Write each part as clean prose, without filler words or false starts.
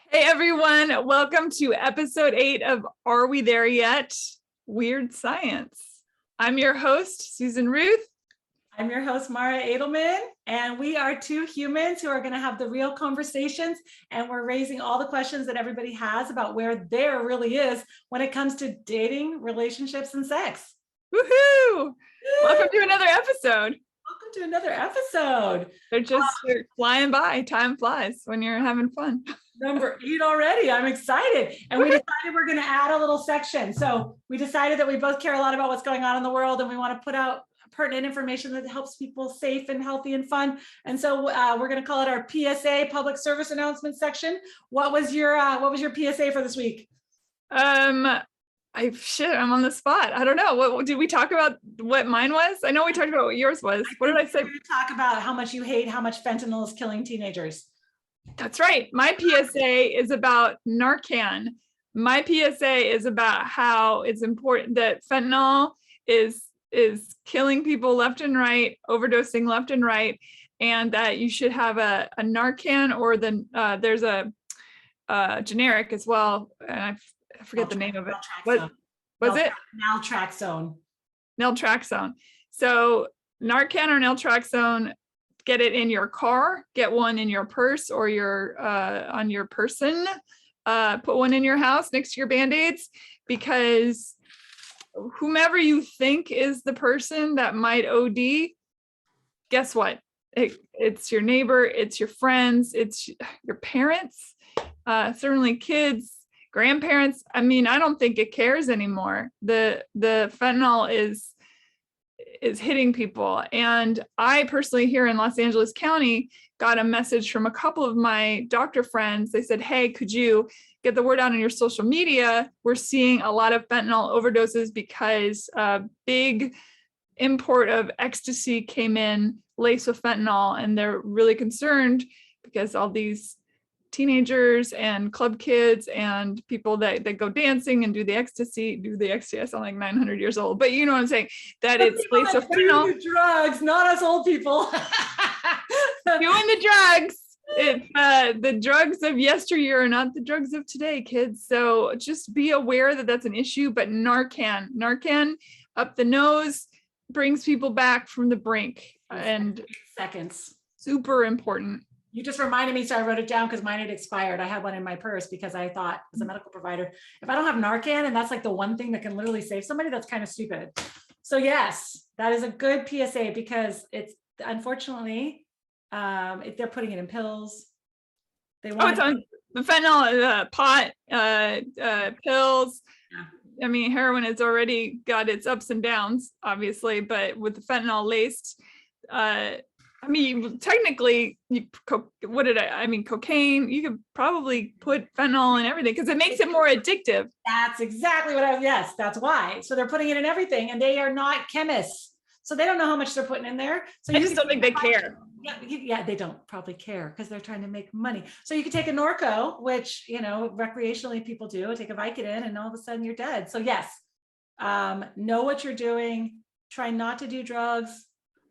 Hey everyone, welcome to episode 8 of Are We There Yet? Weird Science. I'm your host, Susan Ruth. I'm your host, Mara Adelman, and we are two humans who are going to have the real conversations, and we're raising all the questions that everybody has about where there really is when it comes to dating, relationships, and sex. Woohoo! Welcome to another episode. Welcome to another episode. They're flying by. Time flies when you're having fun. Number 8 already. I'm excited. And we decided we're going to add a little section. So we decided that we both care a lot about what's going on in the world, and we want to put out pertinent information that helps people safe and healthy and fun. And so we're going to call it our PSA, public service announcement section. What was your PSA for this week? I'm on the spot. I don't know. What did we talk about? What mine was? I know we talked about what yours was. What did I say? We're going to talk about how much you hate how much fentanyl is killing teenagers. That's right. My PSA is about Narcan. My PSA is about how it's important that fentanyl is killing people left and right, overdosing left and right, and that you should have a Narcan, or there's a generic as well. And I forget the name of it. What was it? Naltrexone. So Narcan or naltrexone, get it in your car, get one in your purse or your on your person, put one in your house next to your Band-Aids, because whomever you think is the person that might OD, guess what? It's your neighbor, it's your friends, it's your parents, certainly kids, grandparents. I mean, I don't think it cares anymore. The fentanyl is hitting people. And I personally here in Los Angeles County got a message from a couple of my doctor friends. They said, hey, could you get the word out on your social media? We're seeing a lot of fentanyl overdoses because a big import of ecstasy came in laced with fentanyl, and they're really concerned because all these teenagers and club kids and people that go dancing and do the ecstasy. I sound like 900 years old, but you know what I'm saying, that it's laced with fentanyl. Drugs, not us old people. Doing the drugs. It's the drugs of yesteryear are not the drugs of today, kids. So just be aware that that's an issue. But Narcan up the nose brings people back from the brink, and seconds. Super important. You just reminded me, so I wrote it down because mine had expired. I had one in my purse because I thought, as a medical provider, if I don't have Narcan and that's like the one thing that can literally save somebody, that's kind of stupid. So yes, that is a good PSA, because it's unfortunately, if they're putting it in pills, they want it's on the fentanyl, pot, pills. Yeah. I mean, heroin has already got its ups and downs, obviously, but with the fentanyl laced, I mean, technically, cocaine, you could probably put fentanyl in everything because it makes it more addictive. That's exactly what yes, that's why. So they're putting it in everything, and they are not chemists. So they don't know how much they're putting in there. So I just don't think they care. Yeah, they don't probably care because they're trying to make money. So you could take a Norco, which, recreationally people do, take a Vicodin, and all of a sudden you're dead. So yes, know what you're doing. Try not to do drugs.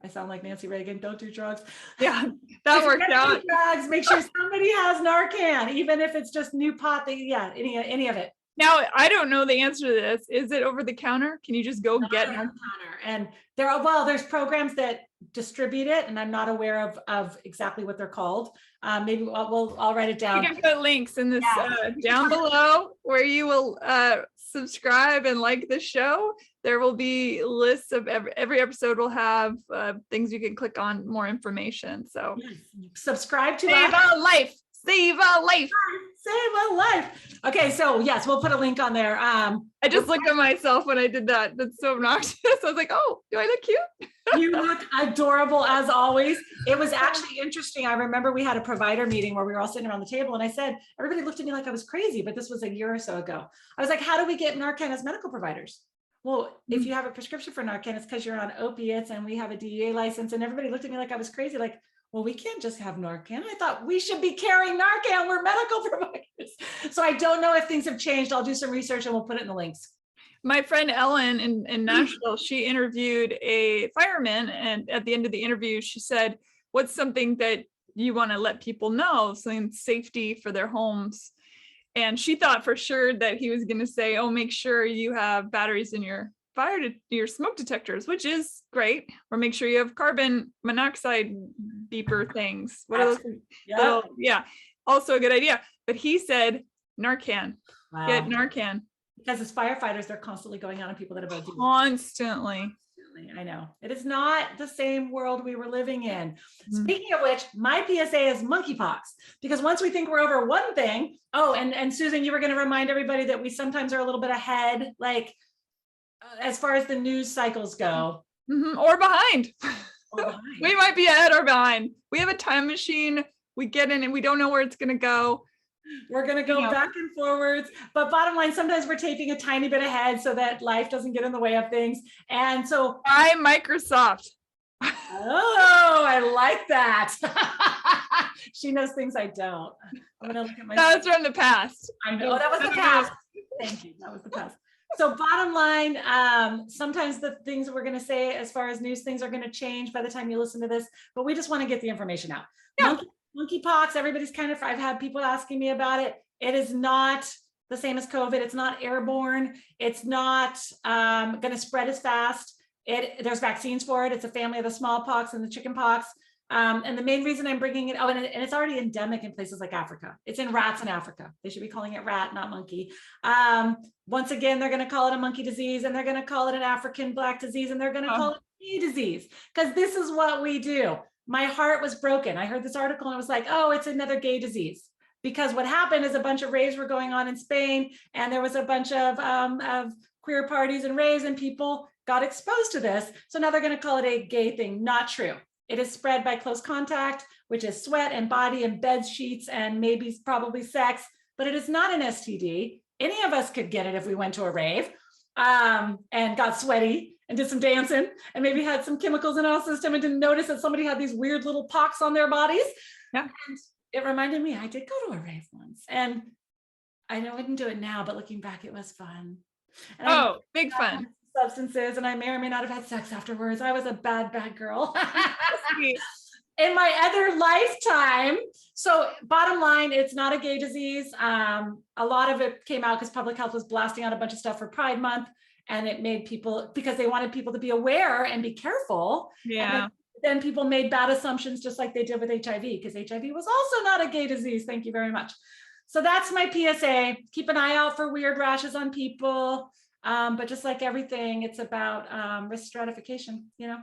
I sound like Nancy Reagan. Don't do drugs. Yeah, that worked out. Drugs. Make sure somebody has Narcan, even if it's just new pot. Any of it. Now, I don't know the answer to this. Is it over the counter? Can you just go get Narcan? And there's programs that distribute it, and I'm not aware of exactly what they're called. Maybe I'll write it down. You can put links in this down below where you will subscribe and like the show. There will be lists of every episode will have things you can click on, more information. So subscribe to Save a life. Save a life. Save a life. Okay, so yes, we'll put a link on there. I just looked at myself when I did that. That's so obnoxious. I was like, oh, do I look cute? You look adorable as always. It was actually interesting. I remember we had a provider meeting where we were all sitting around the table, and I said, everybody looked at me like I was crazy, but this was a year or so ago. I was like, how do we get Narcan as medical providers? Well, if you have a prescription for Narcan, it's because you're on opiates and we have a DEA license. And everybody looked at me like I was crazy. Like, well, we can't just have Narcan. I thought we should be carrying Narcan. We're medical providers. So I don't know if things have changed. I'll do some research and we'll put it in the links. My friend Ellen in Nashville, she interviewed a fireman, and at the end of the interview, she said, what's something that you want to let people know, something safety for their homes? And she thought for sure that he was going to say, oh, make sure you have batteries in your your smoke detectors, which is great. Or make sure you have carbon monoxide beeper things. What are those? Yep. Yeah. Also a good idea. But he said Narcan. Wow. Get Narcan. Because as firefighters, they're constantly going on people that have OD'd. Constantly. I know. It is not the same world we were living in. Mm. Speaking of which, my PSA is monkeypox, because once we think we're over one thing, and Susan, you were going to remind everybody that we sometimes are a little bit ahead, like as far as the news cycles go. Mm-hmm. Or behind. We might be ahead or behind. We have a time machine. We get in and we don't know where it's going to go. We're going to go back and forwards, but bottom line, sometimes we're taping a tiny bit ahead so that life doesn't get in the way of things. And so by Microsoft. Oh, I like that. She knows things I don't. I'm going to look at my. That was from the past. I know that was the past. Thank you. That was the past. So bottom line, sometimes the things that we're going to say as far as news things are going to change by the time you listen to this, but we just want to get the information out. Yeah. Monkeypox, everybody's I've had people asking me about it. It is not the same as COVID. It's not airborne. It's not going to spread as fast. There's vaccines for it. It's a family of the smallpox and the chickenpox. And the main reason I'm bringing it, and it's already endemic in places like Africa. It's in rats in Africa. They should be calling it rat, not monkey. Once again, they're going to call it a monkey disease, and they're going to call it an African black disease, and they're going to call it a disease, because this is what we do. My heart was broken. I heard this article and it was like, oh, it's another gay disease. Because what happened is a bunch of raves were going on in Spain, and there was a bunch of queer parties and raves, and people got exposed to this. So now they're going to call it a gay thing. Not true. It is spread by close contact, which is sweat and body and bed sheets and maybe probably sex, but it is not an STD. Any of us could get it if we went to a rave and got sweaty and did some dancing and maybe had some chemicals in our system and didn't notice that somebody had these weird little pox on their bodies. Yeah. And it reminded me, I did go to a rave once, and I know I wouldn't do it now, but looking back, it was fun. And big fun. Substances, and I may or may not have had sex afterwards. I was a bad girl in my other lifetime. So bottom line, it's not a gay disease. A lot of it came out because public health was blasting out a bunch of stuff for Pride Month, and it made people, because they wanted people to be aware and be careful. Yeah. Then people made bad assumptions, just like they did with HIV, because HIV was also not a gay disease. Thank you very much. So that's my PSA. Keep an eye out for weird rashes on people. But just like everything, it's about risk stratification, you know?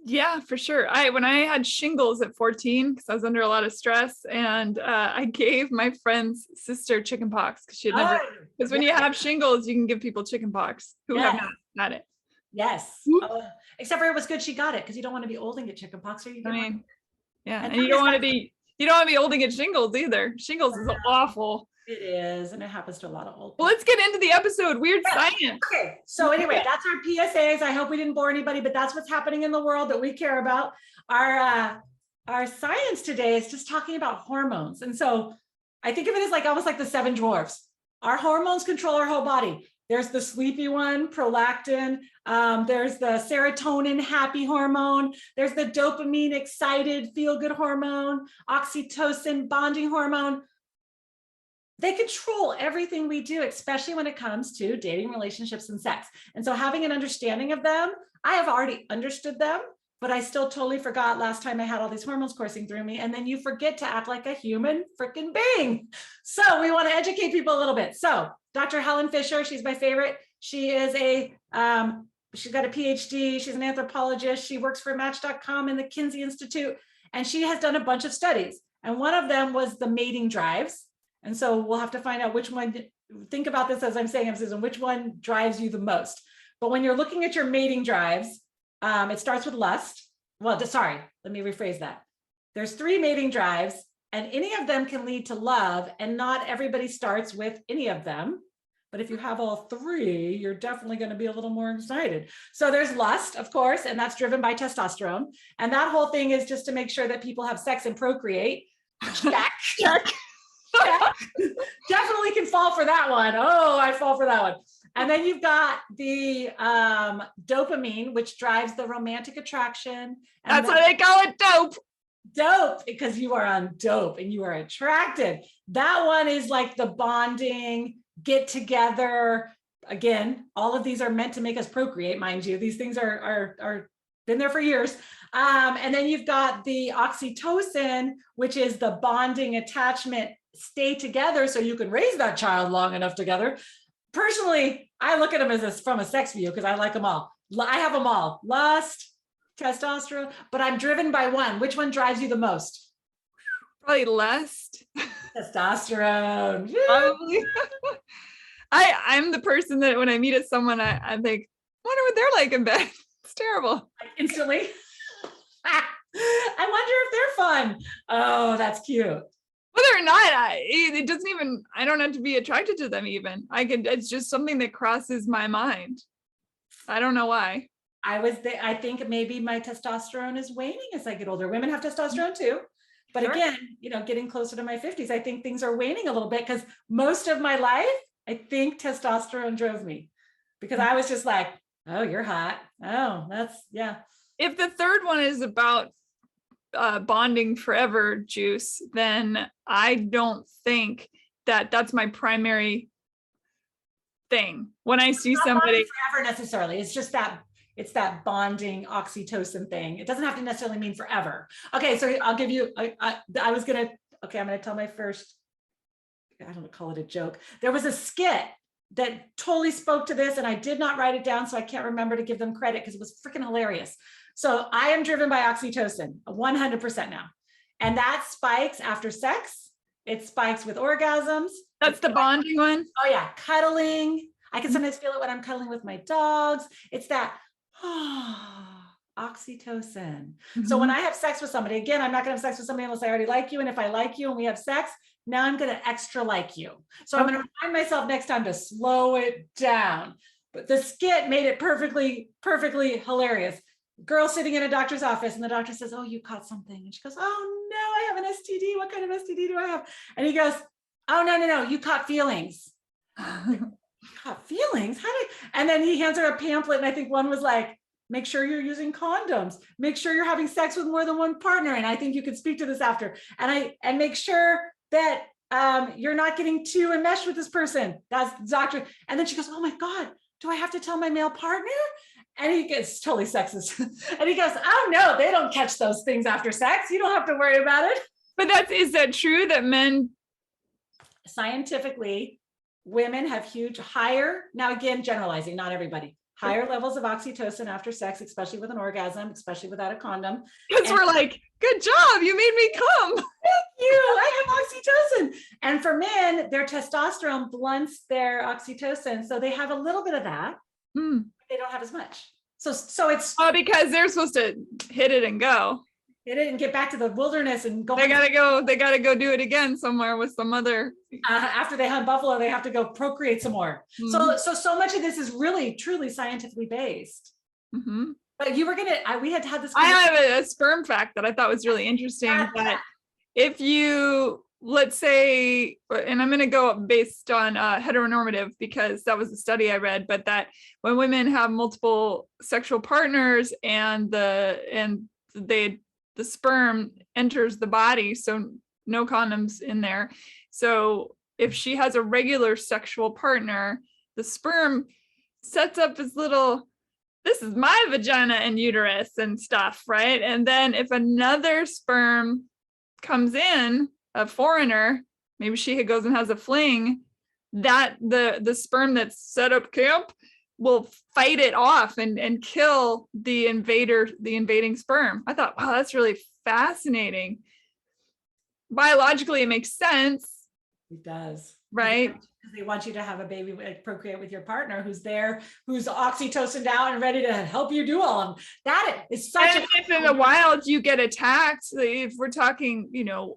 Yeah, for sure. When I had shingles at 14, because I was under a lot of stress, and I gave my friend's sister chickenpox because she had never, because when you have shingles, you can give people chickenpox who have not had it. Yes. Except for it was good she got it, because you don't want to be old and get chickenpox, or you get and you don't want to be old and get shingles either. Shingles is awful. It is, and it happens to a lot of old people. Well, let's get into the episode, Weird Science. Okay, so anyway, that's our PSAs. I hope we didn't bore anybody, but that's what's happening in the world that we care about. Our science today is just talking about hormones. And so I think of it as like almost like the 7 dwarfs. Our hormones control our whole body. There's the sleepy one, prolactin. There's the serotonin, happy hormone. There's the dopamine, excited, feel-good hormone, oxytocin, bonding hormone. They control everything we do, especially when it comes to dating, relationships, and sex. And so having an understanding of them, I have already understood them, but I still totally forgot last time I had all these hormones coursing through me. And then you forget to act like a human freaking being. So we want to educate people a little bit. So Dr. Helen Fisher, she's my favorite. She is she's got a PhD. She's an anthropologist. She works for Match.com and the Kinsey Institute. And she has done a bunch of studies. And one of them was the mating drives. And so we'll have to find out which one. Think about this as I'm saying, Susan, which one drives you the most. But when you're looking at your mating drives, it starts with lust. Well, sorry, let me rephrase that. There's 3 mating drives, and any of them can lead to love, and not everybody starts with any of them. But if you have all 3, you're definitely going to be a little more excited. So there's lust, of course, and that's driven by testosterone. And that whole thing is just to make sure that people have sex and procreate. Check. Definitely can fall for that one. Oh, I fall for that one. And then you've got the dopamine, which drives the romantic attraction. That's why they call it dope. Dope, because you are on dope and you are attracted. That one is like the bonding, get together. Again, all of these are meant to make us procreate, mind you. These things are been there for years. And then you've got the oxytocin, which is the bonding attachment, stay together so you can raise that child long enough together. Personally, I look at them as from a sex view because I like them all. I have them all. Lust, testosterone, but I'm driven by one. Which one drives you the most? Probably lust. Testosterone. Probably. I'm the person that when I meet someone, I think, I wonder what they're like in bed. It's terrible. Instantly. I wonder if they're fun. Oh, that's cute. Whether or not, it doesn't even, I don't have to be attracted to them even. It's just something that crosses my mind. I don't know why. I think maybe my testosterone is waning as I get older. Women have testosterone too. But Sure. Again, getting closer to my 50s, I think things are waning a little bit because most of my life, I think testosterone drove me because I was just like, oh, you're hot. Oh, yeah. If the third one is about bonding forever juice, then I don't think that that's my primary thing. When I see somebody forever necessarily, it's that bonding oxytocin thing. It doesn't have to necessarily mean forever. Okay, so I'll give you. I'm gonna tell my first. I don't call it a joke. There was a skit that totally spoke to this, and I did not write it down, so I can't remember to give them credit because it was freaking hilarious. So I am driven by oxytocin 100% now. And that spikes after sex. It spikes with orgasms. that's the bonding one. Oh yeah, cuddling. I can sometimes feel it when I'm cuddling with my dogs. It's that oxytocin. So when I have sex with somebody, again, I'm not gonna have sex with somebody unless I already like you. And if I like you and we have sex, now I'm gonna extra like you. So I'm gonna remind myself next time to slow it down. But the skit made it perfectly hilarious. Girl sitting in a doctor's office and the doctor says, oh, you caught something. And she goes, oh no, I have an STD. What kind of STD do I have? And he goes, oh, no, you caught feelings. You caught feelings? And then he hands her a pamphlet. And I think one was like, make sure you're using condoms, make sure you're having sex with more than one partner. And I think you could speak to this after. And make sure that you're not getting too enmeshed with this person. That's the doctor. And then she goes, oh my God, do I have to tell my male partner? And he gets totally sexist. And he goes, oh no, they don't catch those things after sex. You don't have to worry about it. But is that true that men? Scientifically, women have higher, now again, generalizing, not everybody, higher levels of oxytocin after sex, especially with an orgasm, especially without a condom. Because we're like, good job, you made me come. Thank you, I have oxytocin. And for men, their testosterone blunts their oxytocin. So they have a little bit of that. They don't have as much. So it's because they're supposed to hit it and go. Hit it and get back to the wilderness and go. They gotta go do it again somewhere with some other. After they hunt buffalo, they have to go procreate some more. So much of this is really truly scientifically based. But we had this. I have a sperm fact that I thought was really interesting. That if you, let's say, and I'm going to go based on heteronormative because that was the study I read, but that when women have multiple sexual partners and the sperm enters the body, so no condoms in there. So if she has a regular sexual partner, the sperm sets up this little, this is my vagina and uterus and stuff, right? And then if another sperm comes in, a foreigner, maybe she goes and has a fling, that the sperm that's set up camp will fight it off and kill the invading sperm. I thought, wow, that's really fascinating. Biologically, it makes sense. It does. Right? Because they want you to have a baby, procreate with your partner who's there, who's oxytocin out and ready to help you do all of them. That is such and if in the wild you get attacked, if we're talking,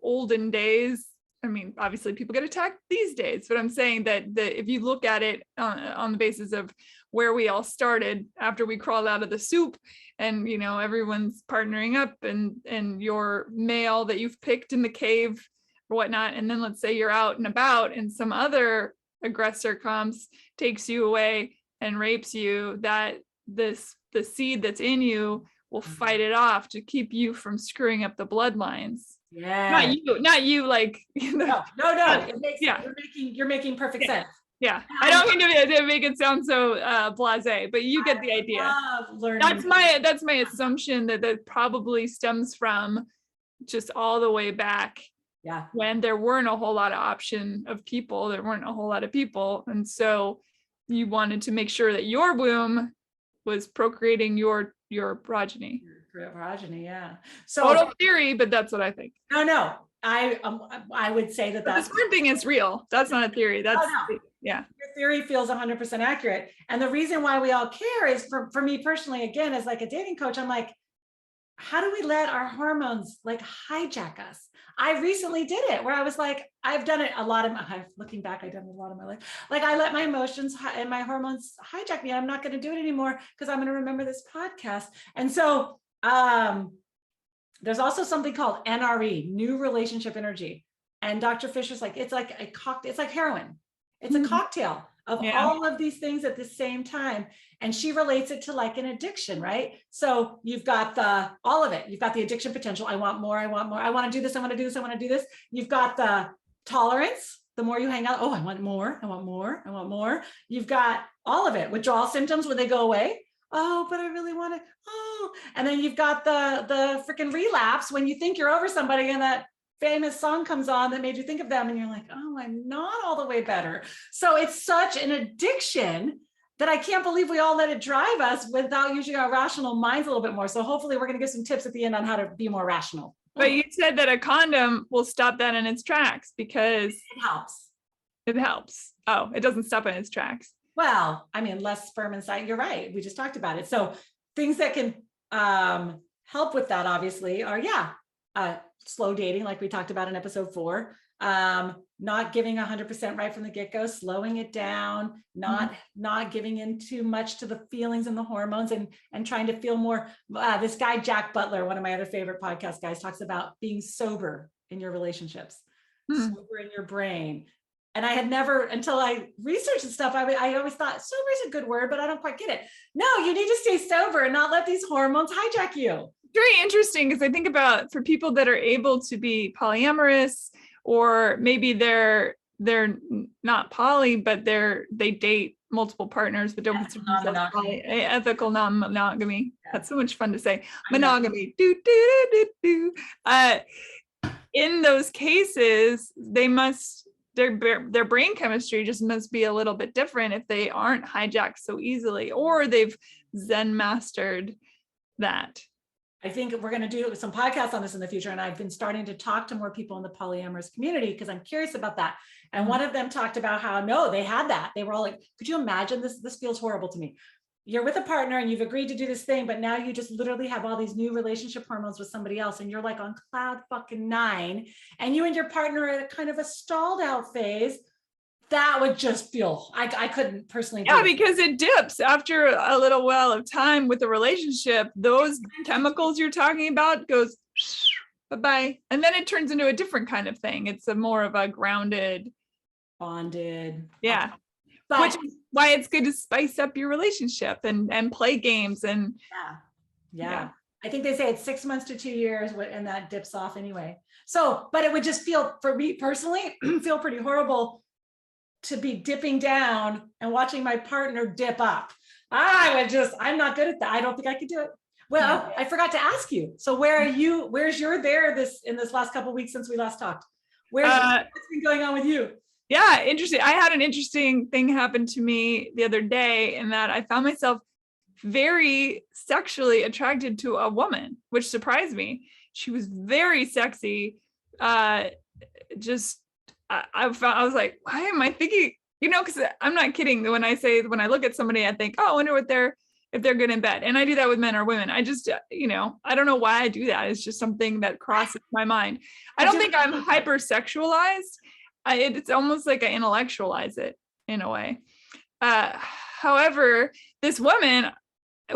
olden days, I mean, obviously people get attacked these days, but I'm saying that if you look at it on the basis of where we all started after we crawled out of the soup and, everyone's partnering up and your male that you've picked in the cave or whatnot. And then let's say you're out and about and some other aggressor comes, takes you away and rapes you, that the seed that's in you will fight it off to keep you from screwing up the bloodlines. Yeah. Not you, like, No. It makes, yeah. You're making perfect sense. Yeah. I don't mean to make it sound so blasé, but you get the idea. Love learning. That's my assumption that probably stems from just all the way back. Yeah. When there weren't a whole lot of option of people, there weren't a whole lot of people. And so you wanted to make sure that your womb was procreating your progeny. Your progeny, yeah. So total theory, but that's what I think. No. I would say that the sperm thing is real. That's not a theory. That's yeah. Your theory feels 100% accurate. And the reason why we all care is for me personally, again, as like a dating coach, I'm like, how do we let our hormones like hijack us? I recently did it where I was like, I've done it a lot of looking back, I've done it a lot of my life. Like I let my emotions and my hormones hijack me. I'm not going to do it anymore because I'm going to remember this podcast. And so there's also something called NRE, new relationship energy. And Dr. Fisher's like, it's like a cocktail, it's like heroin. It's a cocktail of all of these things at the same time. And she relates it to like an addiction, right? So you've got all of it. You've got the addiction potential. I want more. I want to do this. I want to do this. I want to do this. You've got the tolerance. The more you hang out, oh, I want more. I want more. I want more. You've got all of it. Withdrawal symptoms when they go away. Oh, but I really want to. Oh, and then you've got the freaking relapse when you think you're over somebody and that famous song comes on that made you think of them and you're like, oh, I'm not all the way better. So it's such an addiction that I can't believe we all let it drive us without using our rational minds a little bit more. So hopefully we're going to give some tips at the end on how to be more rational. But you said that a condom will stop that in its tracks because it helps. It helps. Oh, it doesn't stop in its tracks. Well, I mean, less sperm inside. You're right. We just talked about it. So things that can help with that obviously are, slow dating, like we talked about in episode 4, not giving 100% right from the get-go, slowing it down, not giving in too much to the feelings and the hormones and trying to feel more. This guy, Jack Butler, one of my other favorite podcast guys, talks about being sober in your relationships, sober in your brain. And I had never, until I researched and stuff, I always thought sober is a good word, but I don't quite get it. No, you need to stay sober and not let these hormones hijack you. Very interesting because I think about for people that are able to be polyamorous, or maybe they're not poly, but they date multiple partners, but don't consider themselves poly. Ethical non-monogamy. Yeah. That's so much fun to say. Monogamy. In those cases, their brain chemistry just must be a little bit different if they aren't hijacked so easily, or they've Zen mastered that. I think we're going to do some podcasts on this in the future. And I've been starting to talk to more people in the polyamorous community because I'm curious about that. And one of them talked about how, no, they had that. They were all like, could you imagine this? This feels horrible to me. You're with a partner and you've agreed to do this thing, but now you just literally have all these new relationship hormones with somebody else. And you're like on cloud fucking 9 and you and your partner are at kind of a stalled out phase. That would just feel, I couldn't personally do it. Because it dips after a little while of time with the relationship. Those chemicals you're talking about goes bye-bye. And then it turns into a different kind of thing. It's a more of a grounded. Bonded. Yeah. Which is why it's good to spice up your relationship and play games. And yeah. I think they say it's 6 months to 2 years and that dips off anyway. So, but it would just feel, for me personally, feel pretty horrible to be dipping down and watching my partner dip up. I'm not good at that. I don't think I could do it. Well, I forgot to ask you. So where's your in this last couple of weeks since we last talked? What's been going on with you? Yeah, interesting. I had an interesting thing happen to me the other day in that I found myself very sexually attracted to a woman, which surprised me. She was very sexy. I was like, why am I thinking, because I'm not kidding when I I look at somebody, I think, oh, I wonder if they're good in bed. And I do that with men or women. I just, I don't know why I do that. It's just something that crosses my mind. I don't think I'm hypersexualized. It's almost like I intellectualize it in a way. However, this woman,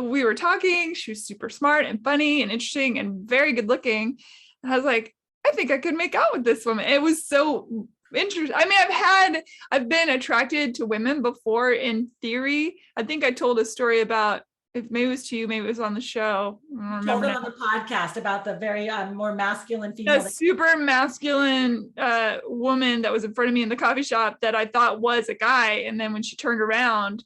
we were talking, she was super smart and funny and interesting and very good looking. And I was like, I think I could make out with this woman. It was so interesting. I mean, I've been attracted to women before in theory. I think I told a story about if maybe it was to you, maybe it was on the show. I don't Told remember it now. on the podcast about the very more masculine A female. super masculine woman that was in front of me in the coffee shop that I thought was a guy. And then when she turned around,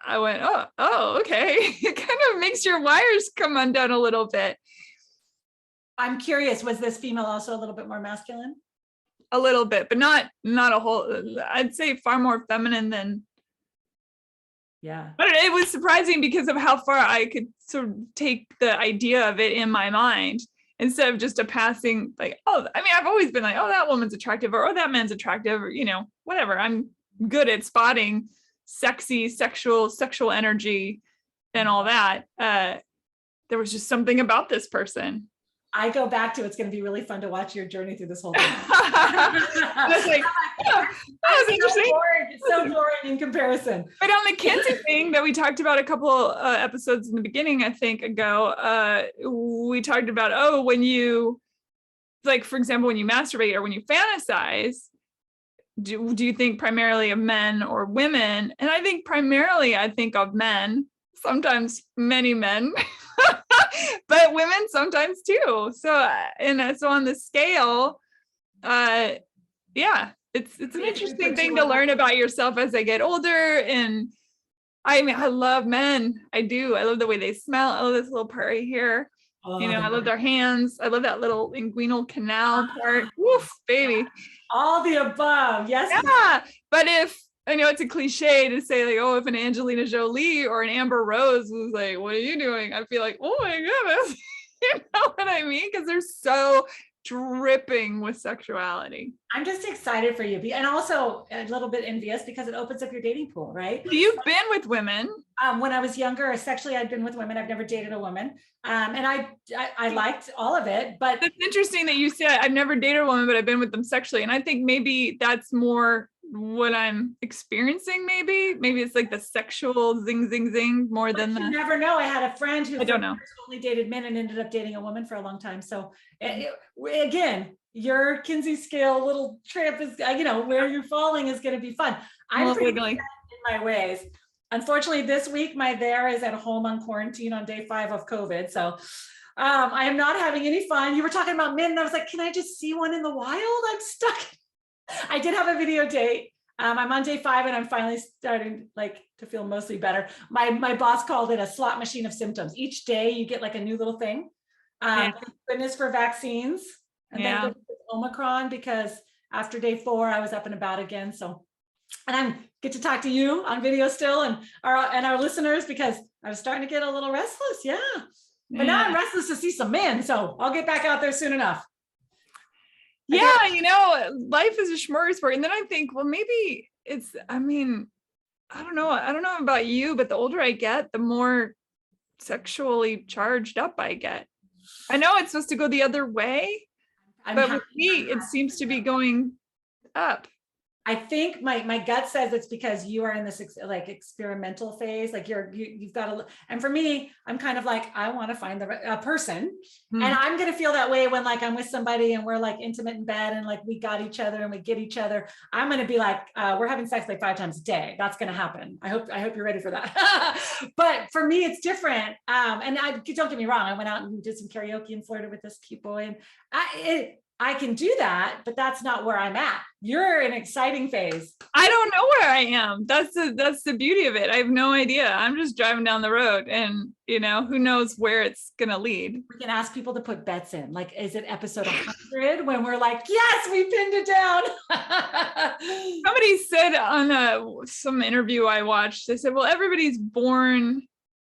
I went, oh, okay. It kind of makes your wires come undone a little bit. I'm curious, was this female also a little bit more masculine? A little bit, but not a whole, I'd say far more feminine than. Yeah. But it was surprising because of how far I could sort of take the idea of it in my mind instead of just a passing, like, oh, I mean, I've always been like, oh, that woman's attractive, or oh, that man's attractive, or, you know, whatever. I'm good at spotting sexy, sexual energy and all that. There was just something about this person. I go back to, it's going to be really fun to watch your journey through this whole thing. That's like, that was interesting. It's so boring in comparison. But on the Kinsey thing that we talked about a couple episodes in the beginning, I think ago, we talked about, oh, when you, like, for example, when you masturbate or when you fantasize, do you think primarily of men or women? And I think primarily I think of men, sometimes many men, but women sometimes too. So, and so on the scale, yeah, it's an interesting thing to learn about yourself as I get older. And I mean, I love men. I do. I love the way they smell. I love this little part right here. Oh, you know, I love their hands. I love that little inguinal canal part. Woof, baby. All the above. Yes. Yeah. But if, I know it's a cliche to say, like, oh, if an Angelina Jolie or an Amber Rose was like, what are you doing? I'd be like, oh my goodness. You know what I mean? Because they're so dripping with sexuality. I'm just excited for you. And also a little bit envious because it opens up your dating pool, right? You've been with women. When I was younger, sexually, I'd been with women. I've never dated a woman. And I liked all of it, but it's interesting that you said I've never dated a woman, but I've been with them sexually. And I think maybe that's more what I'm experiencing. Maybe it's like the sexual zing, zing, zing more than the. You never know. I had a friend who I don't know. only dated men and ended up dating a woman for a long time. So again, your Kinsey scale little trip is, you know, where you're falling is going to be fun. I'm pretty good in my ways. Unfortunately, this week, my there is at home on quarantine on day 5 of COVID. So I am not having any fun. You were talking about men and I was like, can I just see one in the wild? I'm stuck. I did have a video date. I'm on day 5 and I'm finally starting like to feel mostly better. My boss called it a slot machine of symptoms. Each day you get like a new little thing. Thank goodness for vaccines. And thank goodness for Omicron, because after day 4, I was up and about again. So, and I get to talk to you on video still and our listeners, because I was starting to get a little restless. Yeah. But now I'm restless to see some men. So I'll get back out there soon enough. Yeah, you know, life is a smorgasbord. And then I think, well, maybe it's, I mean, I don't know about you, but the older I get, the more sexually charged up I get. I know it's supposed to go the other way, but with me, it seems to be going up. I think my gut says it's because you are in this like experimental phase, like you've got to, and for me, I'm kind of like, I want to find a person, and I'm going to feel that way when like I'm with somebody and we're like intimate in bed and like we got each other and we get each other. I'm going to be like, we're having sex like 5 times a day. That's going to happen. I hope you're ready for that. But for me, it's different. And don't get me wrong. I went out and did some karaoke and flirted with this cute boy, and I can do that, but that's not where I'm at. You're in an exciting phase. I don't know where I am. That's the beauty of it. I have no idea. I'm just driving down the road and, you know, who knows where it's going to lead. We can ask people to put bets in. Like, is it episode 100 when we're like, yes, we pinned it down. Somebody said on some interview I watched, they said, well, everybody's born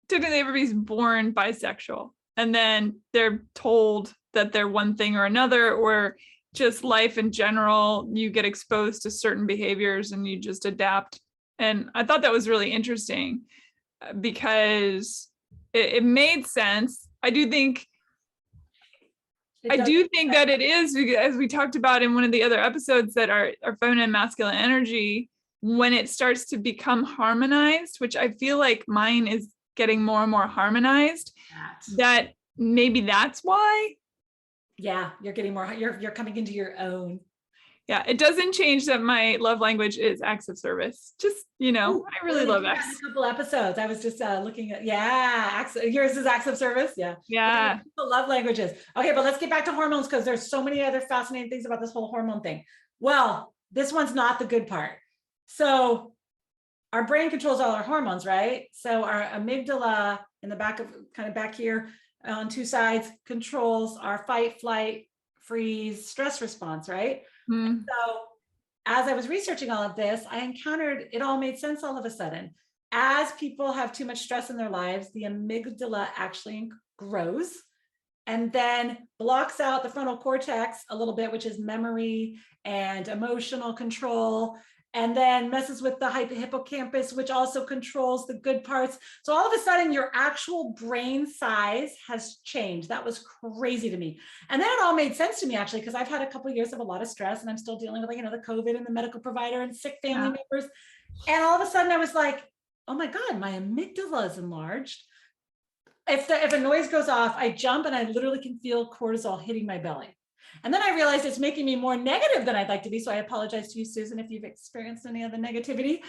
bisexual. And then they're told that they're one thing or another, or just life in general, you get exposed to certain behaviors and you just adapt. And I thought that was really interesting because it made sense. I do think that it is, as we talked about in one of the other episodes, that our feminine and masculine energy, when it starts to become harmonized, which I feel like mine is getting more and more harmonized, that maybe that's why. Yeah, you're getting more, you're coming into your own. Yeah, it doesn't change that my love language is acts of service. Just, Ooh, I really love that X. in a couple episodes. I was just looking at, yours is acts of service. Yeah. Yeah. The love languages. Okay, but let's get back to hormones because there's so many other fascinating things about this whole hormone thing. Well, this one's not the good part. So our brain controls all our hormones, right? So our amygdala in the back of kind of back here on two sides controls our fight, flight, freeze, stress response, right? Mm. So as I was researching all of this, I encountered it all made sense all of a sudden. As people have too much stress in their lives, the amygdala actually grows and then blocks out the frontal cortex a little bit, which is memory and emotional control, and then messes with the hippocampus, which also controls the good parts. So all of a sudden your actual brain size has changed. That was crazy to me. And then it all made sense to me actually, because I've had a couple of years of a lot of stress and I'm still dealing with the COVID and the medical provider and sick family members. And all of a sudden I was like, oh my God, my amygdala is enlarged. If a noise goes off, I jump and I literally can feel cortisol hitting my belly. And then I realized it's making me more negative than I'd like to be. So I apologize to you, Susan, if you've experienced any of the negativity.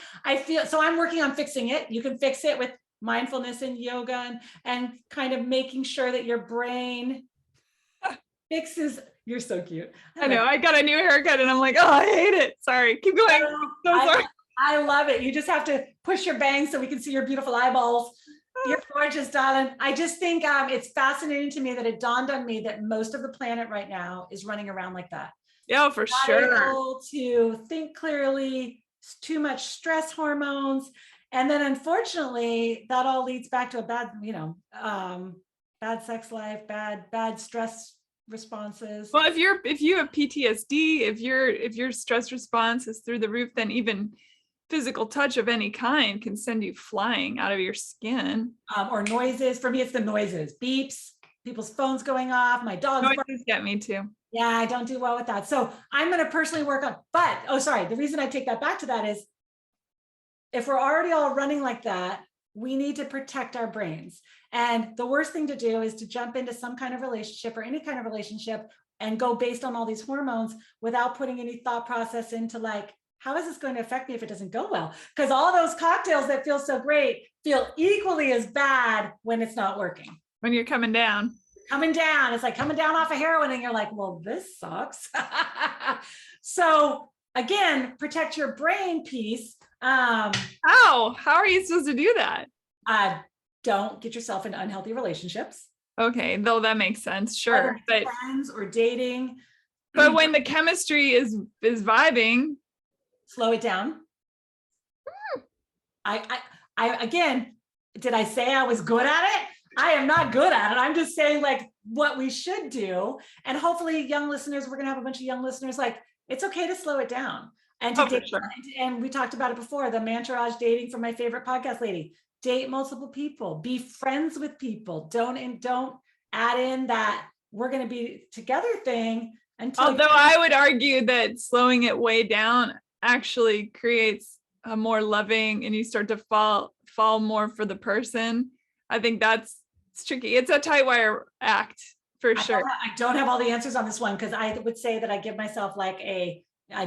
So I'm working on fixing it. You can fix it with mindfulness and yoga and kind of making sure that your brain fixes. You're so cute. I know. I got a new haircut and I'm like, oh, I hate it. Sorry. Keep going. I love it. You just have to push your bangs so we can see your beautiful eyeballs. You're gorgeous, darling. I just think it's fascinating to me that it dawned on me that most of the planet right now is running around like that. Yeah, for sure. Not able to think clearly, too much stress hormones. And then unfortunately, that all leads back to a bad, bad sex life, bad stress responses. Well, if you have PTSD, if your stress response is through the roof, then even physical touch of any kind can send you flying out of your skin. Or noises. For me, it's the noises, beeps, people's phones going off, my dog's noises get me too. Yeah, I don't do well with that. So I'm going to personally work on, the reason I take that back to that is if we're already all running like that, we need to protect our brains. And the worst thing to do is to jump into some kind of relationship or any kind of relationship and go based on all these hormones without putting any thought process into like, how is this going to affect me if it doesn't go well? Because all those cocktails that feel so great feel equally as bad when it's not working. When you're coming down. It's like coming down off of heroin and you're like, well, this sucks. So again, protect your brain piece. How are you supposed to do that? Don't get yourself into unhealthy relationships. Okay, though that makes sense. Sure. But friends or dating. But when the chemistry is vibing, slow it down. I again, did I say I was good at it? I am not good at it. I'm just saying like what we should do. And hopefully young listeners, we're going to have a bunch of young listeners, like it's okay to slow it down. And to date, and we talked about it before, the mantra dating from my favorite podcast lady, date multiple people, be friends with people. Don't add in that we're going to be together thing. Although I would argue that slowing it way down actually creates a more loving, and you start to fall more for the person. I think it's tricky. It's a tight wire act for sure. I don't have all the answers on this one because I would say that I give myself like a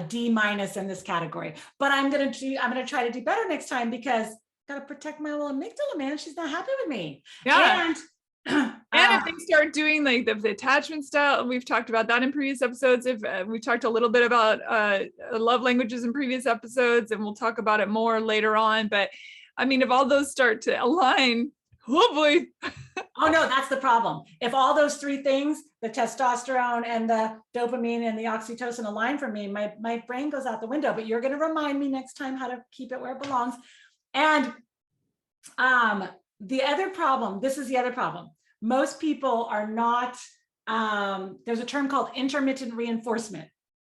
D- in this category, but I'm going to try to do better next time because I got to protect my little amygdala, man. She's not happy with me. Yeah. And if they start doing like the attachment style, we've talked about that in previous episodes. If we talked a little bit about love languages in previous episodes, and we'll talk about it more later on. But I mean, if all those start to align, oh boy. Oh no, that's the problem. If all those three things, the testosterone and the dopamine and the oxytocin align for me, my brain goes out the window. But you're going to remind me next time how to keep it where it belongs. And the other problem, this is the other problem. Most people are not, there's a term called intermittent reinforcement.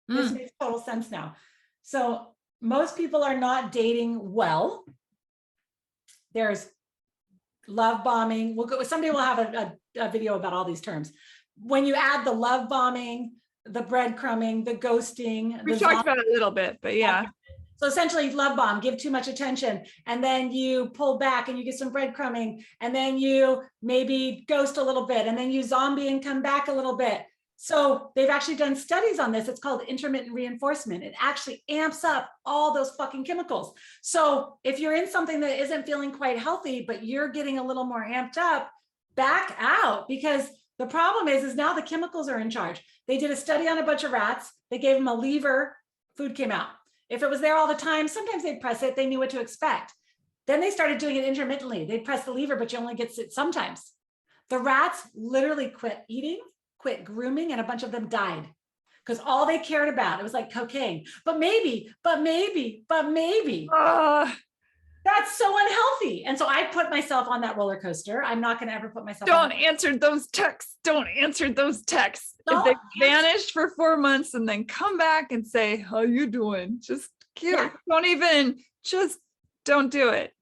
This makes total sense now. So most people are not dating well. There's love bombing. Someday we'll have a video about all these terms. When you add the love bombing, the breadcrumbing, the ghosting. We've talked about it a little bit, but yeah. So essentially love bomb, give too much attention, and then you pull back and you get some breadcrumbing, and then you maybe ghost a little bit, and then you zombie and come back a little bit. So they've actually done studies on this. It's called intermittent reinforcement. It actually amps up all those fucking chemicals. So if you're in something that isn't feeling quite healthy, but you're getting a little more amped up, back out, because the problem is now the chemicals are in charge. They did a study on a bunch of rats. They gave them a lever, food came out. If it was there all the time, sometimes they'd press it, they knew what to expect. Then they started doing it intermittently. They'd press the lever, but you only get it sometimes. The rats literally quit eating, quit grooming, and a bunch of them died because all they cared about, it was like cocaine. But maybe. That's so unhealthy. And so I put myself on that roller coaster. I'm not going to ever put myself Don't answer those texts. Don't answer those texts. If they vanished for 4 months and then come back and say, how you doing? Just cute. Yeah. Don't do it.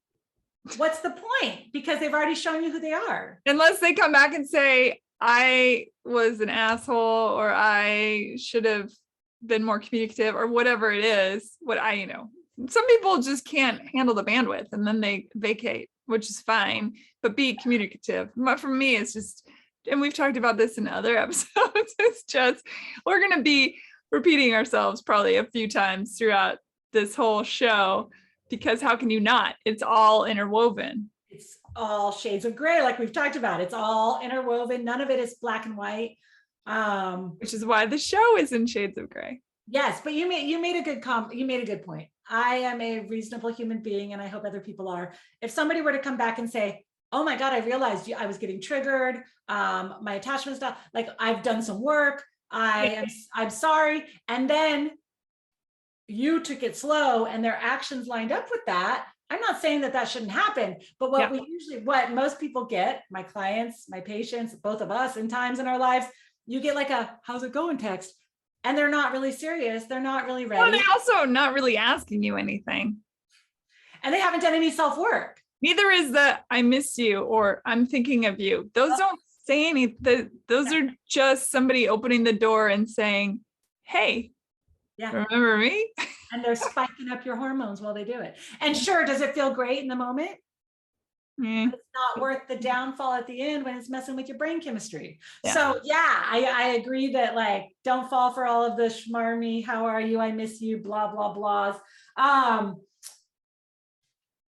What's the point? Because they've already shown you who they are. Unless they come back and say, I was an asshole, or I should have been more communicative, or whatever it is. Some people just can't handle the bandwidth and then they vacate, which is fine, but be communicative. But for me, it's just, and we've talked about this in other episodes, it's just, we're going to be repeating ourselves probably a few times throughout this whole show, because how can you not? It's all interwoven. It's all shades of gray, like we've talked about. It's all interwoven. None of it is black and white. Which is why the show is in shades of gray. Yes, but you made a good point. I am a reasonable human being, and I hope other people are. If somebody were to come back and say, oh my God, I realized I was getting triggered, my attachment stuff, like I've done some work, I'm sorry. And then you took it slow and their actions lined up with that. I'm not saying that shouldn't happen, but what most people get, my clients, my patients, both of us in times in our lives, you get like a, how's it going text? And they're not really serious. They're not really ready. Well, they're also not really asking you anything. And they haven't done any self-work. Neither is the, I miss you, or I'm thinking of you. Those don't say anything. Those are just somebody opening the door and saying, hey, remember me? And they're spiking up your hormones while they do it. And sure, does it feel great in the moment? It's not worth the downfall at the end when it's messing with your brain chemistry. Yeah. So I agree that, like, don't fall for all of the schmarmy, how are you, I miss you, blah, blah, blahs.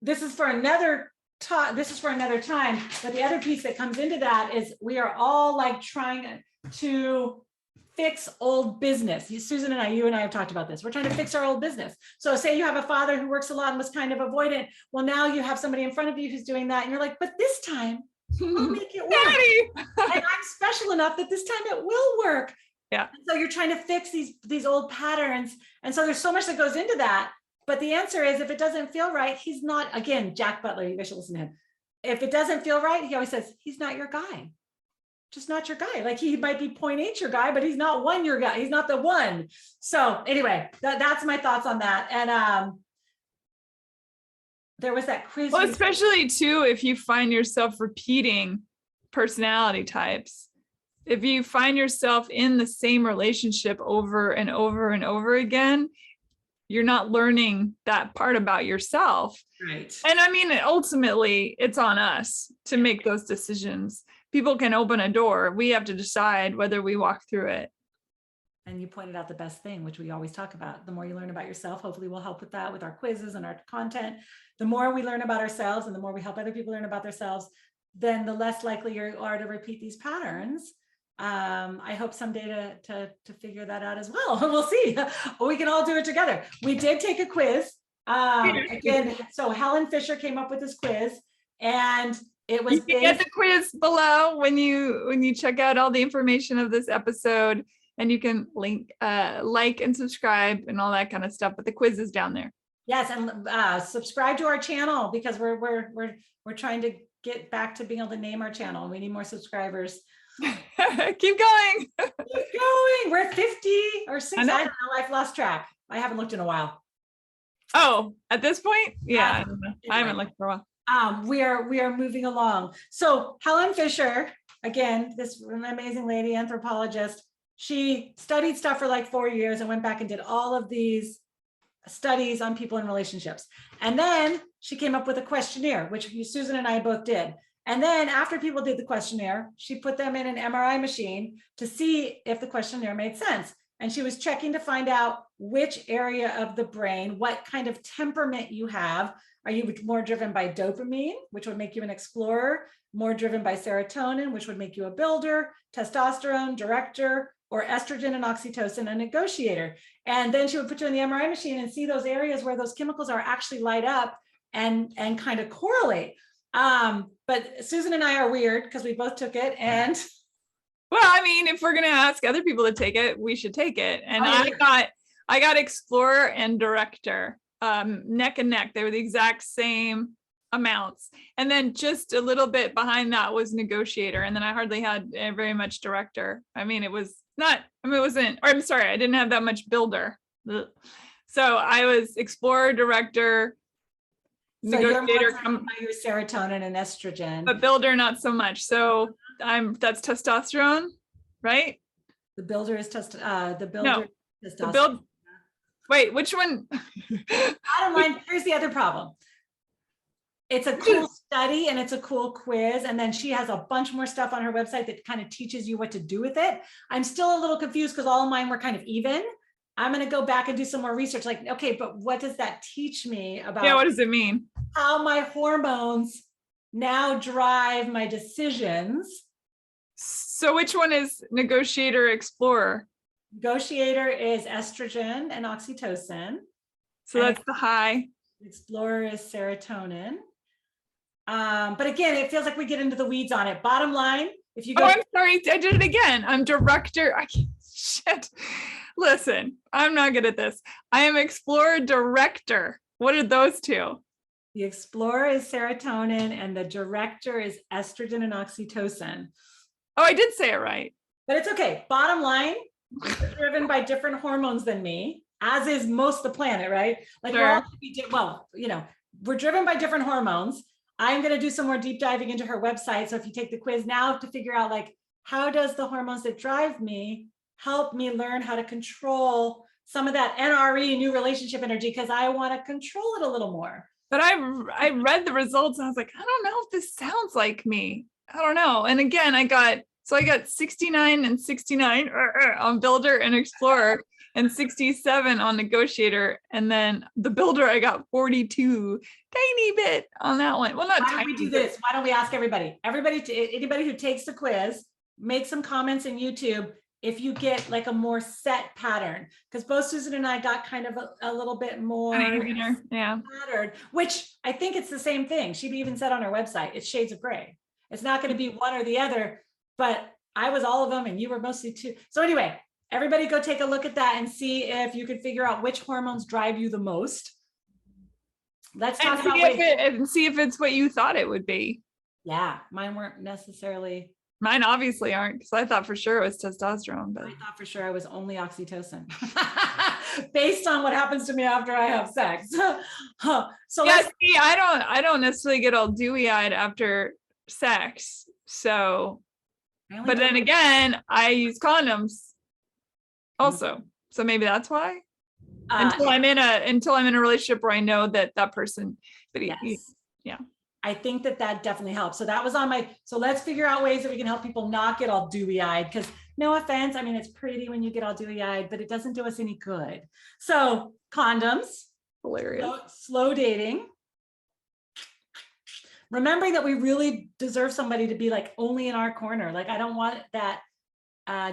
This is for another time, but the other piece that comes into that is we are all like trying to fix old business. Susan and you and I have talked about this. We're trying to fix our old business. So say you have a father who works a lot and was kind of avoidant. Well, now you have somebody in front of you who's doing that. And you're like, but this time I'll make it work. And I'm special enough that this time it will work. Yeah. And so you're trying to fix these old patterns. And so there's so much that goes into that. But the answer is, if it doesn't feel right, he's not, again, Jack Butler, you guys should listen to him. If it doesn't feel right, he always says, he's not your guy. Just not your guy. Like, he might be 0.8 your guy, but he's not your guy. He's not the one. So anyway, that's my thoughts on that. And there was that quiz. Well, especially too, if you find yourself repeating personality types, if you find yourself in the same relationship over and over and over again, you're not learning that part about yourself. Right. And I mean, ultimately, it's on us to make those decisions. People can open a door. We have to decide whether we walk through it. And you pointed out the best thing, which we always talk about. The more you learn about yourself, hopefully we'll help with that with our quizzes and our content. The more we learn about ourselves and the more we help other people learn about themselves, then the less likely you are to repeat these patterns. I hope someday to figure that out as well. We'll see. We can all do it together. We did take a quiz. Again, so Helen Fisher came up with this quiz, and it was. You can get the quiz below when you check out all the information of this episode, and you can link, like and subscribe and all that kind of stuff. But the quiz is down there. Yes, and subscribe to our channel, because we're trying to get back to being able to name our channel. We need more subscribers. Keep going. Keep going. We're at 50 or 60. I don't know. I've lost track. I haven't looked in a while. Oh, at this point? Yeah, I don't know. I haven't looked for a while. We are moving along. So Helen Fisher, again, this amazing lady, anthropologist, she studied stuff for like 4 years and went back and did all of these studies on people in relationships. And then she came up with a questionnaire, which Susan and I both did. And then after people did the questionnaire, she put them in an MRI machine to see if the questionnaire made sense. And she was checking to find out which area of the brain, what kind of temperament you have. Are you more driven by dopamine, which would make you an explorer, more driven by serotonin, which would make you a builder, testosterone, director, or estrogen and oxytocin, a negotiator? And then she would put you in the MRI machine and see those areas where those chemicals are actually light up and kind of correlate. But Susan and I are weird because we both took it. And well, I mean, if we're going to ask other people to take it, we should take it. And I got explorer and director, neck and neck. They were the exact same amounts. And then just a little bit behind that was negotiator. And then I hardly had very much director. I mean, it wasn't, or I'm sorry, I didn't have that much builder. Ugh. So I was explorer, director, so negotiator, your serotonin and estrogen, but builder not so much. So that's testosterone, right? The builder is testosterone. Wait, which one? Bottom line, here's the other problem. It's a cool study and it's a cool quiz. And then she has a bunch more stuff on her website that kind of teaches you what to do with it. I'm still a little confused because all of mine were kind of even. I'm going to go back and do some more research. Like, okay, but what does that teach me about? Yeah, what does it mean? How my hormones now drive my decisions. So which one is negotiator, explorer? Negotiator is estrogen and oxytocin. So that's the high. Explorer is serotonin. But again, it feels like we get into the weeds on it. Bottom line, if you go. Oh, I'm sorry. I did it again. I'm director. I can't, shit. Listen, I'm not good at this. I am explorer, director. What are those two? The explorer is serotonin and the director is estrogen and oxytocin. Oh, I did say it right. But it's okay. Bottom line, you're driven by different hormones than me, as is most of the planet, right? Like Sure. We're driven by different hormones. I'm going to do some more deep diving into her website. So if you take the quiz now to figure out like, how does the hormones that drive me help me learn how to control some of that NRE, new relationship energy, because I want to control it a little more. But I read the results and I was like, I don't know if this sounds like me. I don't know. And again, I got 69 and 69 on builder and explorer and 67 on negotiator. And then the builder, I got 42, tiny bit on that one. Well, not Why tiny. don't we do this? Why don't we ask anybody who takes the quiz, make some comments in YouTube if you get like a more set pattern, because both Susan and I got kind of a little bit more patterned, which I think it's the same thing. She even said on her website, it's shades of gray. It's not going to be one or the other, but I was all of them and you were mostly two. So anyway, everybody go take a look at that and see if you can figure out which hormones drive you the most. Let's talk about and see if it's what you thought it would be. Yeah, mine weren't necessarily. Mine obviously aren't, because I thought for sure it was testosterone. But I thought for sure I was only oxytocin based on what happens to me after I have sex. So yeah, see, I don't necessarily get all dewy-eyed after sex. So, but then again, I use condoms also. So maybe that's why. Until I'm in a relationship where I know that person. But yes. Yeah. I think that definitely helps. So that was on so let's figure out ways that we can help people not get all dewy-eyed, because no offense, I mean, it's pretty when you get all dewy-eyed, but it doesn't do us any good. So condoms, hilarious. Slow dating, remembering that we really deserve somebody to be like only in our corner. Like, I don't want that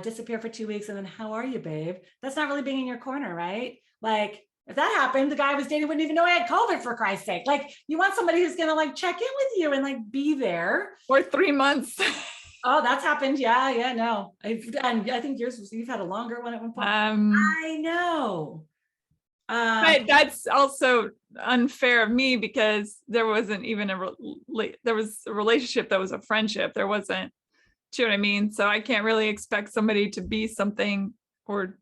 disappear for 2 weeks and then how are you, babe? That's not really being in your corner, right? Like, if that happened, the guy I was dating wouldn't even know I had COVID, for Christ's sake. Like, you want somebody who's going to like check in with you and like be there. Or 3 months. Oh, that's happened. Yeah, no. And I think you've had a longer one at one point. I know. But that's also unfair of me, because there wasn't even there was a relationship that was a friendship. There wasn't, do you know what I mean? So I can't really expect somebody to be something or.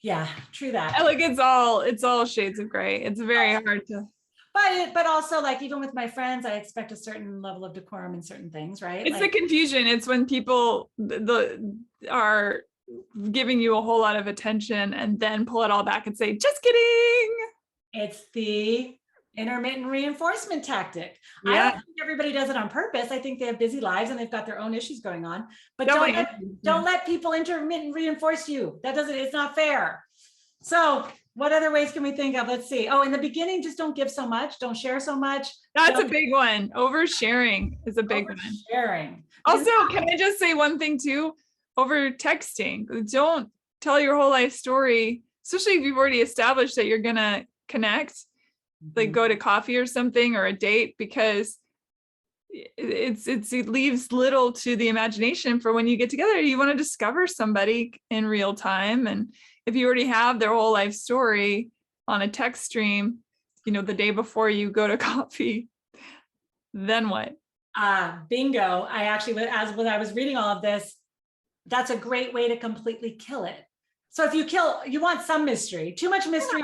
Yeah, true that. Like it's all shades of gray. It's very hard to. But also, like, even with my friends, I expect a certain level of decorum in certain things, right? It's the confusion. It's when people are giving you a whole lot of attention and then pull it all back and say, just kidding. It's the Intermittent reinforcement tactic. I Yeah. don't think everybody does it on purpose. I think they have busy lives and they've got their own issues going on. But Nobody- don't let people intermittent reinforce you. It's not fair. So what other ways can we think of? Let's see. Oh, in the beginning, just don't give so much. Don't share so much. That's a big one. Oversharing is a big one. Sharing. Also, can I just say one thing too? Over texting. Don't tell your whole life story, especially if you've already established that you're gonna connect, like go to coffee or something or a date, because it leaves little to the imagination for when you get together. You want to discover somebody in real time. And if you already have their whole life story on a text stream, the day before you go to coffee, then what? Bingo. I actually, when I was reading all of this, that's a great way to completely kill it. So if you want some mystery. Too much mystery,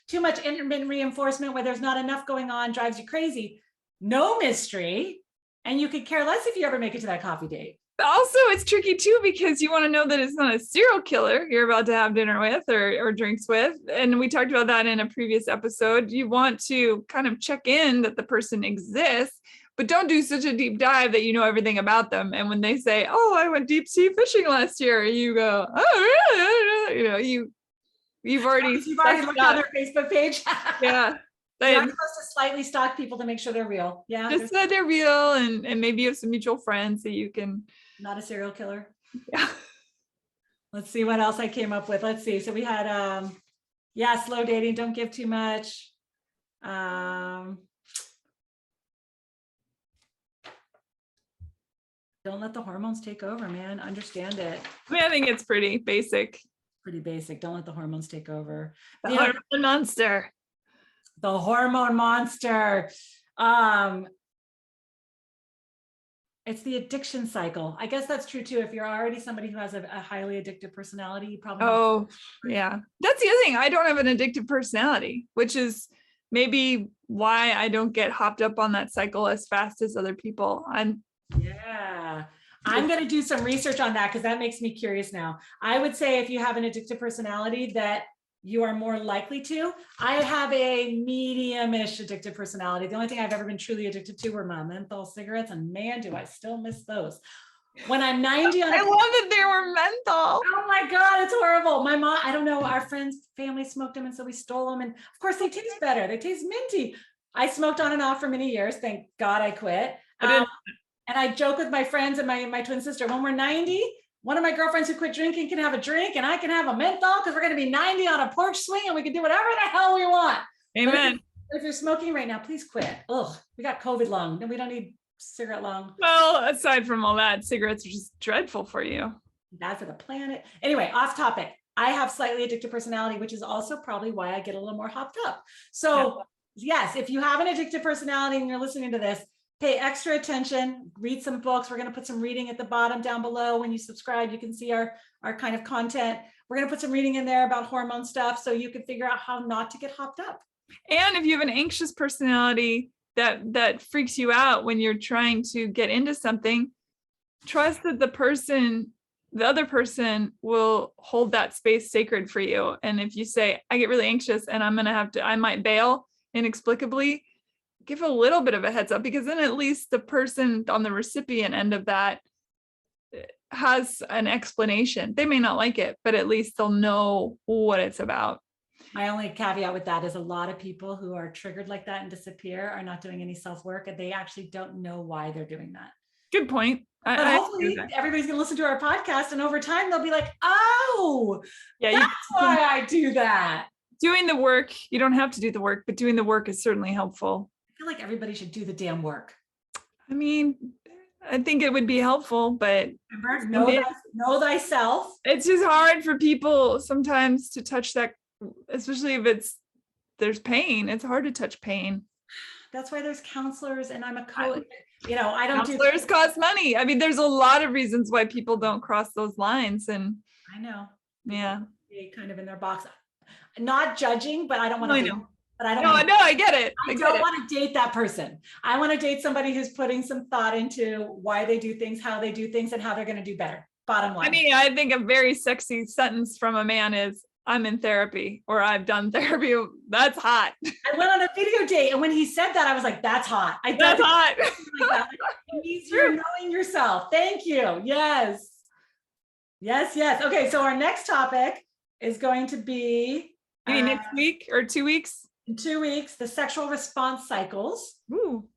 too much intermittent reinforcement where there's not enough going on drives you crazy. No mystery, and you could care less if you ever make it to that coffee date. Also, it's tricky too, because you want to know that it's not a serial killer you're about to have dinner with or drinks with. And we talked about that in a previous episode. You want to kind of check in that the person exists, but don't do such a deep dive that you know everything about them. And when they say, "Oh, I went deep sea fishing last year," you go, "Oh, really?" You've already looked at their Facebook page. Yeah. You're supposed to slightly stalk people to make sure they're real. Yeah. Just that they're real, and maybe you have some mutual friends that you can. Not a serial killer. Yeah. Let's see what else I came up with. Let's see. So we had, slow dating. Don't give too much. Don't let the hormones take over, man. Understand it. I think it's pretty basic. Pretty basic. Don't let the hormones take over. The hormone monster. The hormone monster. It's the addiction cycle. I guess that's true too. If you're already somebody who has a highly addictive personality, you probably. Oh, yeah. That's the other thing. I don't have an addictive personality, which is maybe why I don't get hopped up on that cycle as fast as other people. Yeah. I'm going to do some research on that because that makes me curious now. I would say if you have an addictive personality that you are more likely to. I have a medium-ish addictive personality. The only thing I've ever been truly addicted to were my menthol cigarettes, and man, do I still miss those. When I'm 90, I love that they were menthol. Oh my God, it's horrible. My mom, I don't know, our friends' family smoked them, and so we stole them. And of course, they taste better. They taste minty. I smoked on and off for many years. Thank God I quit. And I joke with my friends and my twin sister, when we're 90, one of my girlfriends who quit drinking can have a drink and I can have a menthol because we're going to be 90 on a porch swing and we can do whatever the hell we want. Amen. If you're smoking right now, please quit. Ugh, we got COVID lung and we don't need cigarette lung. Well, aside from all that, cigarettes are just dreadful for you. Bad for the planet. Anyway, off topic. I have slightly addictive personality, which is also probably why I get a little more hopped up. So yes, if you have an addictive personality and you're listening to this, pay extra attention, read some books. We're going to put some reading at the bottom down below. When you subscribe, you can see our kind of content. We're going to put some reading in there about hormone stuff so you can figure out how not to get hopped up. And if you have an anxious personality that freaks you out when you're trying to get into something, trust that the other person will hold that space sacred for you. And if you say, I get really anxious and I might bail inexplicably, give a little bit of a heads up, because then at least the person on the recipient end of that has an explanation. They may not like it, but at least they'll know what it's about. My only caveat with that is a lot of people who are triggered like that and disappear are not doing any self-work, and they actually don't know why they're doing that. Good point. But hopefully everybody's going to listen to our podcast, and over time they'll be like, oh, yeah, that's why I do that. Doing the work, you don't have to do the work, but doing the work is certainly helpful. I feel like everybody should do the damn work. I mean, I think it would be helpful, but know thyself. It's just hard for people sometimes to touch that, especially if there's pain. It's hard to touch pain. That's why there's counselors, and I'm a coach. I don't counselors cost money. I mean, there's a lot of reasons why people don't cross those lines, and I know. Yeah, they kind of in their box. Not judging, but I don't want to. I get it. I don't want to date that person. I want to date somebody who's putting some thought into why they do things, how they do things, and how they're going to do better. Bottom line. I mean, I think a very sexy sentence from a man is, I'm in therapy or I've done therapy. That's hot. I went on a video date, and when he said that, I was like, that's hot. That's hot. Like that. It means you're knowing yourself. Thank you. Yes. Yes, yes. Okay, so our next topic is going to be Maybe next week or 2 weeks. in 2 weeks, the sexual response cycles. Ooh.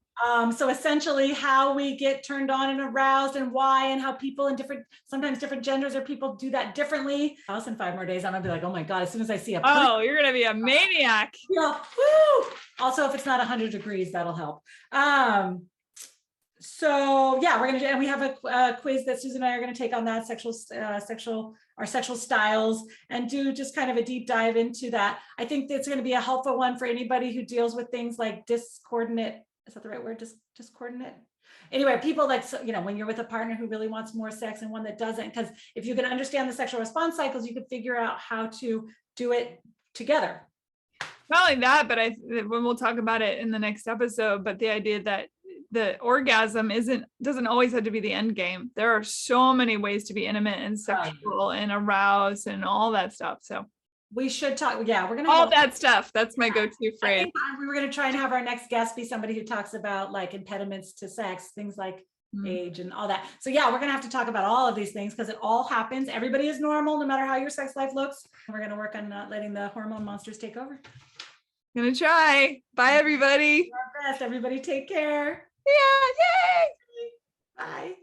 So essentially how we get turned on and aroused and why, and how people in sometimes different genders or people do that differently. In 5 more days, I'm gonna be like, oh my God, as soon as I see a person, Oh, you're gonna be a maniac. yeah, woo! Also, if it's not 100 degrees, that'll help. So yeah, we're gonna do, and we have a quiz that Susan and I are gonna take on that sexual styles, and do just kind of a deep dive into that. I think it's gonna be a helpful one for anybody who deals with things like discoordinate. Is that the right word? Discoordinate? Anyway, people like, you know, when you're with a partner who really wants more sex and one that doesn't, because if you can understand the sexual response cycles, you can figure out how to do it together. Not only that, but when we'll talk about it in the next episode, but the idea that the orgasm doesn't always have to be the end game. There are so many ways to be intimate and sexual and aroused and all that stuff. So we should talk. Yeah, we're gonna all that stuff. That's my go-to phrase. I think we were gonna try and have our next guest be somebody who talks about like impediments to sex, things like age and all that. So yeah, we're gonna have to talk about all of these things because it all happens. Everybody is normal, no matter how your sex life looks. And we're gonna work on not letting the hormone monsters take over. Gonna try. Bye, everybody. Do our best. Everybody take care. Yeah, yay. Bye.